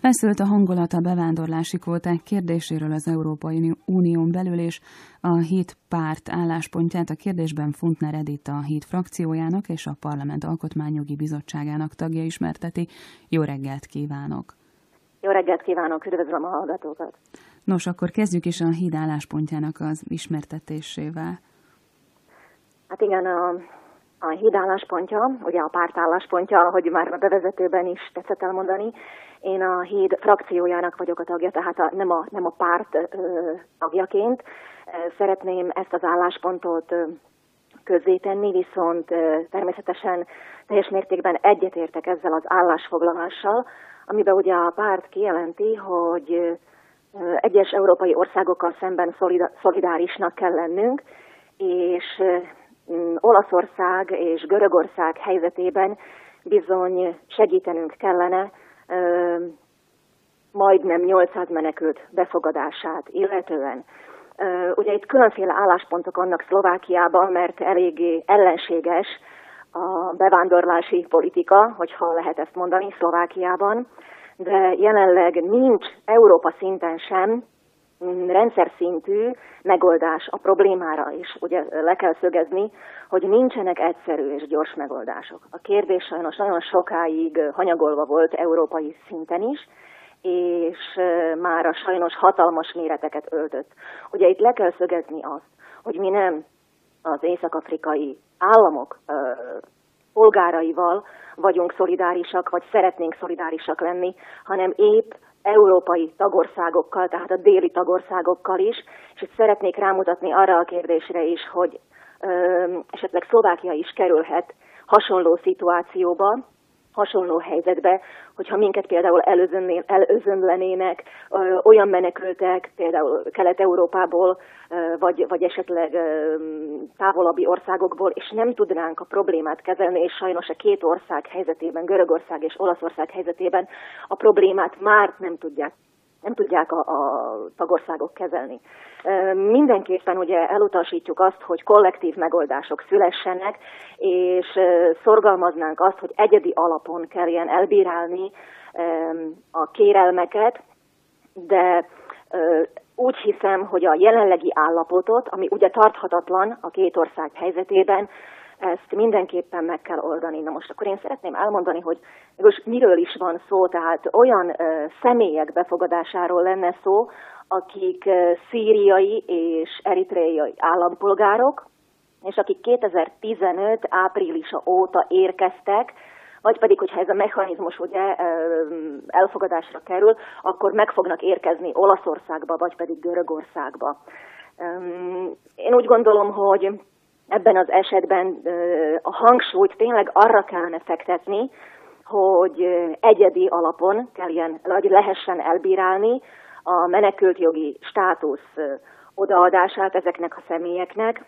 Feszült a hangulat a bevándorlási kvóták kérdéséről az Európai Unión belül, és a HIT párt álláspontját a kérdésben Funtner Edith, a HIT frakciójának és a Parlament Alkotmányjogi Bizottságának tagja ismerteti. Jó reggelt kívánok! Jó reggelt kívánok, üdvözlöm a hallgatókat! Nos, akkor kezdjük is a HIT álláspontjának az ismertetésével. Hát igen, a HIT álláspontja, ugye a párt álláspontja, ahogy már a bevezetőben is tetszett elmondani, én a HIT frakciójának vagyok a tagja, tehát nem a párt tagjaként. Szeretném ezt az álláspontot közzétenni, viszont természetesen teljes mértékben egyetértek ezzel az állásfoglalással, amiben ugye a párt kijelenti, hogy egyes európai országokkal szemben szolidárisnak kell lennünk, és Olaszország és Görögország helyzetében bizony segítenünk kellene majdnem 800 menekült befogadását illetően. Ugye itt különféle álláspontok vannak Szlovákiában, mert eléggé ellenséges a bevándorlási politika, hogyha lehet ezt mondani, Szlovákiában, de jelenleg nincs Európa szinten sem rendszer szintű megoldás a problémára is. Ugye le kell szögezni, hogy nincsenek egyszerű és gyors megoldások. A kérdés sajnos nagyon sokáig hanyagolva volt európai szinten is, és mára sajnos hatalmas méreteket öltött. Ugye itt le kell szögezni azt, hogy mi nem az észak-afrikai államok polgáraival vagyunk szolidárisak, vagy szeretnénk szolidárisak lenni, hanem épp európai tagországokkal, tehát a déli tagországokkal is, és itt szeretnék rámutatni arra a kérdésre is, hogy esetleg Szlovákia is kerülhet hasonló szituációba, hasonló helyzetbe, hogyha minket például elözönlenének olyan menekültek, például Kelet-Európából, vagy esetleg távolabbi országokból, és nem tudnánk a problémát kezelni, és sajnos a két ország helyzetében, Görögország és Olaszország helyzetében a problémát már nem tudják a tagországok kezelni. Mindenképpen ugye elutasítjuk azt, hogy kollektív megoldások szülessenek, és szorgalmaznánk azt, hogy egyedi alapon kelljen elbírálni a kérelmeket, de úgy hiszem, hogy a jelenlegi állapotot, ami ugye tarthatatlan a két ország helyzetében, ezt mindenképpen meg kell oldani. Na most akkor én szeretném elmondani, hogy most miről is van szó, tehát olyan személyek befogadásáról lenne szó, akik szíriai és eritreai állampolgárok, és akik 2015 áprilisa óta érkeztek, vagy pedig, hogyha ez a mechanizmus ugye elfogadásra kerül, akkor meg fognak érkezni Olaszországba, vagy pedig Görögországba. Én úgy gondolom, hogy ebben az esetben a hangsúlyt tényleg arra kellene fektetni, hogy egyedi alapon lehessen elbírálni a menekültjogi státusz odaadását ezeknek a személyeknek,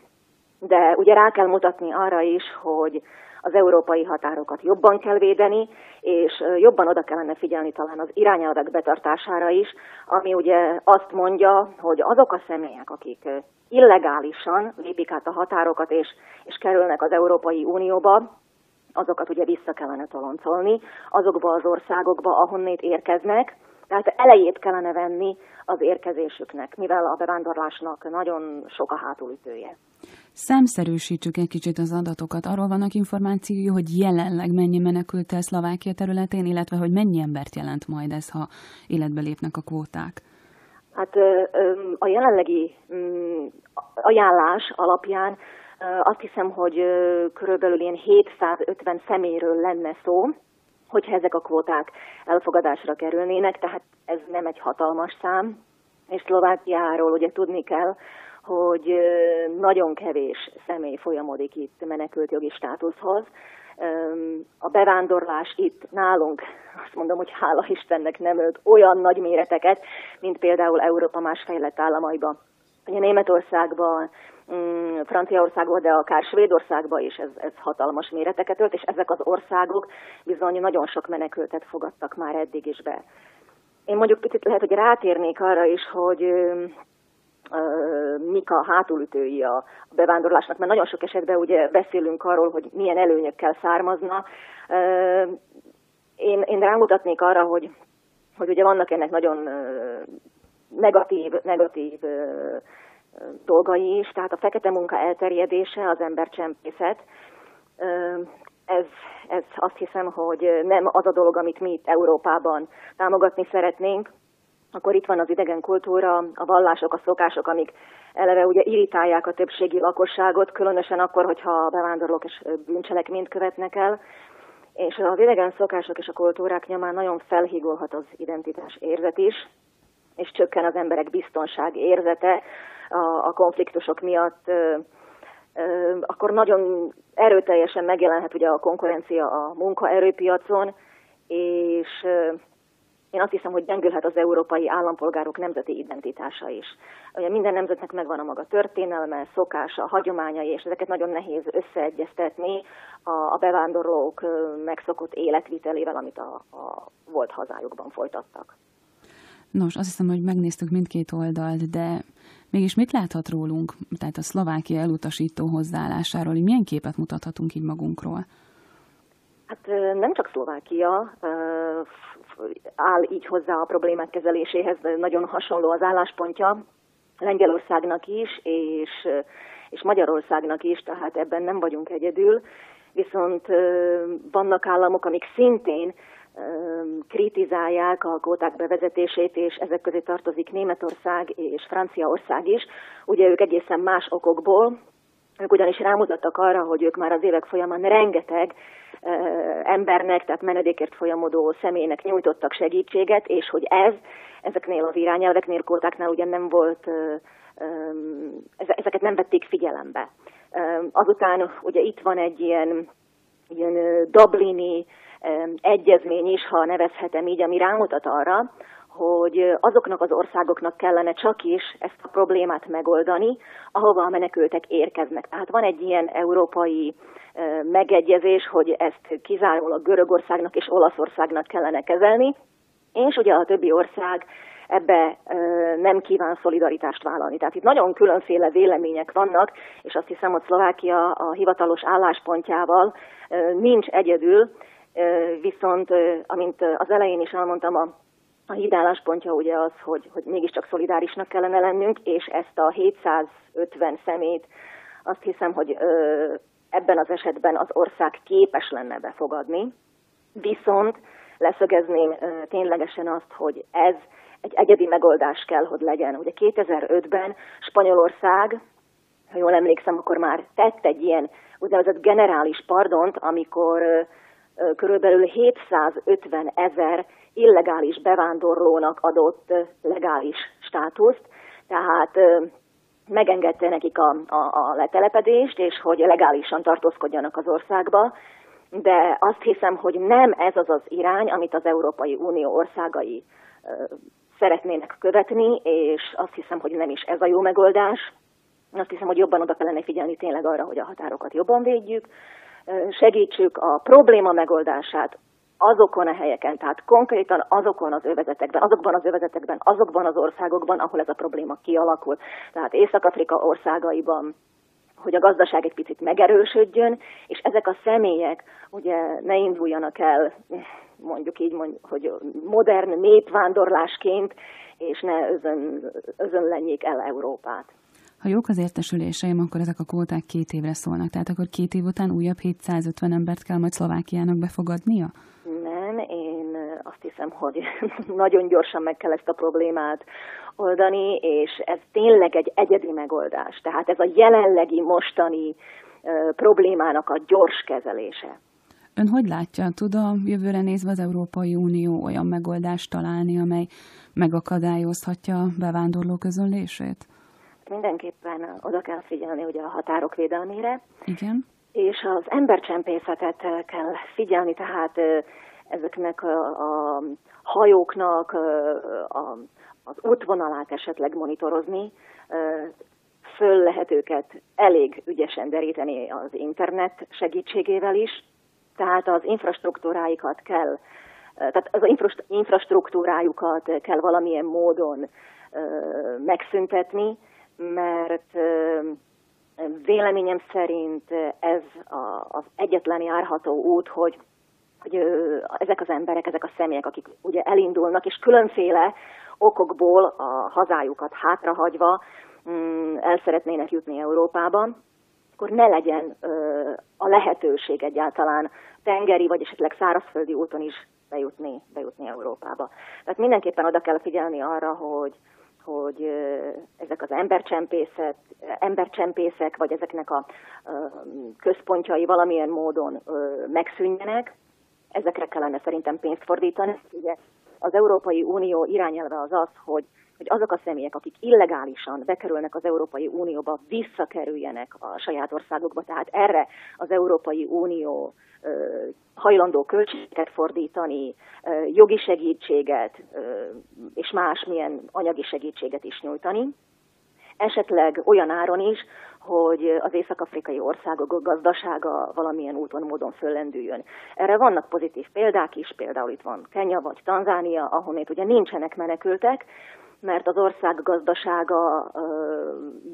de ugye rá kell mutatni arra is, hogy az európai határokat jobban kell védeni, és jobban oda kellene figyelni talán az irányelvek betartására is, ami ugye azt mondja, hogy azok a személyek, akik illegálisan lépik át a határokat és kerülnek az Európai Unióba, azokat ugye vissza kellene toloncolni azokba az országokba, ahonnét érkeznek, tehát elejét kellene venni az érkezésüknek, mivel a bevándorlásnak nagyon sok a hátulütője. Számszerűsítsük egy kicsit az adatokat. Arról vannak információi, hogy jelenleg mennyi menekült el Szlovákia területén, illetve hogy mennyi embert jelent majd ez, ha életbe lépnek a kvóták? Hát a jelenlegi ajánlás alapján azt hiszem, hogy körülbelül ilyen 750 személyről lenne szó, hogyha ezek a kvóták elfogadásra kerülnének, tehát ez nem egy hatalmas szám, és Szlovákiáról ugye tudni kell, hogy nagyon kevés személy folyamodik itt menekültjogi státuszhoz. A bevándorlás itt nálunk, azt mondom, hogy hála Istennek nem ölt olyan nagy méreteket, mint például Európa más fejlett államaiban. Ugye Németországban, Franciaországban, de akár Svédországban is ez hatalmas méreteket ölt, és ezek az országok bizony nagyon sok menekültet fogadtak már eddig is be. Én mondjuk picit lehet, hogy rátérnék arra is, hogy mik a hátulütői a bevándorlásnak, mert nagyon sok esetben ugye beszélünk arról, hogy milyen előnyökkel származna. Én rámutatnék arra, hogy hogy ugye vannak ennek nagyon negatív dolgai is, tehát a fekete munka elterjedése, az embercsempészet, ez azt hiszem, hogy nem az a dolog, amit mi itt Európában támogatni szeretnénk. Akkor itt van az idegen kultúra, a vallások, a szokások, amik eleve ugye irritálják a többségi lakosságot, különösen akkor, hogyha bevándorlók és bűncselekményt követnek el. És az idegen szokások és a kultúrák nyomán nagyon felhígulhat az identitás érzet is, és csökken az emberek biztonság érzete a konfliktusok miatt. Akkor nagyon erőteljesen megjelenhet ugye a konkurencia a munkaerőpiacon, és én azt hiszem, hogy gyengülhet az európai állampolgárok nemzeti identitása is. Ugye minden nemzetnek megvan a maga történelme, szokása, hagyományai, és ezeket nagyon nehéz összeegyeztetni a bevándorlók megszokott életvitelével, amit a volt hazájukban folytattak. Nos, azt hiszem, hogy megnéztük mindkét oldalt, de mégis mit láthat rólunk, tehát a Szlovákia elutasító hozzáállásáról, hogy milyen képet mutathatunk így magunkról? Hát nem csak Szlovákia áll így hozzá a problémák kezeléséhez, nagyon hasonló az álláspontja Lengyelországnak is, és Magyarországnak is, tehát ebben nem vagyunk egyedül, viszont vannak államok, amik szintén kritizálják a kvóták bevezetését, és ezek közé tartozik Németország és Franciaország is. Ugye ők egészen más okokból, ők ugyanis rámutattak arra, hogy ők már az évek folyamán rengeteg embernek, tehát menedékért folyamodó személynek nyújtottak segítséget, és hogy ezeknél az irányelveknél, kvótáknál ugye nem volt, ezeket nem vették figyelembe. Azután ugye itt van egy ilyen dublini egyezmény is, ha nevezhetem így, ami rámutat arra, hogy azoknak az országoknak kellene csak is ezt a problémát megoldani, ahova a menekültek érkeznek. Tehát van egy ilyen európai megegyezés, hogy ezt kizárólag Görögországnak és Olaszországnak kellene kezelni, és ugye a többi ország ebbe nem kíván szolidaritást vállalni. Tehát itt nagyon különféle vélemények vannak, és azt hiszem, hogy Szlovákia a hivatalos álláspontjával nincs egyedül, viszont, amint az elején is elmondtam, a híd álláspontja ugye az, hogy mégiscsak szolidárisnak kellene lennünk, és ezt a 750 személyt azt hiszem, hogy ebben az esetben az ország képes lenne befogadni. Viszont leszögezném ténylegesen azt, hogy ez egy egyedi megoldás kell, hogy legyen. Ugye 2005-ben Spanyolország, ha jól emlékszem, akkor már tett egy ilyen úgynevezett generális pardont, amikor körülbelül 750 000 illegális bevándorlónak adott legális státuszt, tehát megengedte nekik a letelepedést, és hogy legálisan tartózkodjanak az országba, de azt hiszem, hogy nem ez az az irány, amit az Európai Unió országai szeretnének követni, és azt hiszem, hogy nem is ez a jó megoldás. Azt hiszem, hogy jobban oda kellene figyelni tényleg arra, hogy a határokat jobban védjük, segítsük a probléma megoldását azokon a helyeken, tehát konkrétan azokban az övezetekben, azokban az országokban, ahol ez a probléma kialakul. Tehát Észak-Afrika országaiban, hogy a gazdaság egy picit megerősödjön, és ezek a személyek ugye ne induljanak el, mondjuk így, hogy modern népvándorlásként, és ne özönlenjék el Európát. Ha jók az értesüléseim, akkor ezek a kvóták 2 évre szólnak, tehát akkor 2 év után újabb 750 embert kell majd Szlovákiának befogadnia? Nem, én azt hiszem, hogy nagyon gyorsan meg kell ezt a problémát oldani, és ez tényleg egy egyedi megoldás. Tehát ez a jelenlegi, mostani problémának a gyors kezelése. Ön hogy látja, tud a jövőre nézve az Európai Unió olyan megoldást találni, amely megakadályozhatja a bevándorló közönlését? Mindenképpen oda kell figyelni ugye a határok védelmére. Igen. És az embercsempészetet kell figyelni, tehát ezeknek a hajóknak az útvonalát esetleg monitorozni, föl lehet őket elég ügyesen deríteni az internet segítségével is, tehát az infrastruktúrájukat kell valamilyen módon megszüntetni, mert véleményem szerint ez az egyetlen járható út, hogy hogy ezek az emberek, ezek a személyek, akik ugye elindulnak, és különféle okokból a hazájukat hátrahagyva el szeretnének jutni Európába, akkor ne legyen a lehetőség egyáltalán tengeri, vagy esetleg szárazföldi úton is bejutni Európába. Tehát mindenképpen oda kell figyelni arra, hogy ezek az embercsempészek, vagy ezeknek a központjai valamilyen módon megszűnjenek. Ezekre kellene szerintem pénzt fordítani. Ugye az Európai Unió irányelve az, hogy azok a személyek, akik illegálisan bekerülnek az Európai Unióba, visszakerüljenek a saját országokba. Tehát erre az Európai Unió hajlandó költségeket fordítani, jogi segítséget és másmilyen anyagi segítséget is nyújtani. Esetleg olyan áron is, hogy az észak-afrikai országok gazdasága valamilyen úton, módon föllendüljön. Erre vannak pozitív példák is, például itt van Kenya vagy Tanzánia, ahonnét ugye nincsenek menekültek, mert az ország gazdasága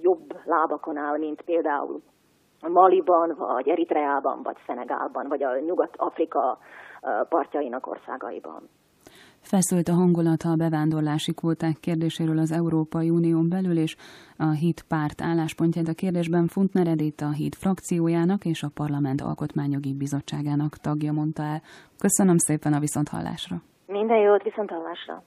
jobb lábakon áll, mint például Maliban, vagy Eritreában, vagy Szenegálban, vagy a Nyugat-Afrika partjainak országaiban. Feszült a hangulat a bevándorlási kvóták kérdéséről az Európai Unión belül, és a HIT párt álláspontját a kérdésben Funtner Edith, a HIT frakciójának és a Parlament Alkotmányjogi Bizottságának tagja mondta el. Köszönöm szépen, a viszonthallásra! Minden jót, viszonthallásra!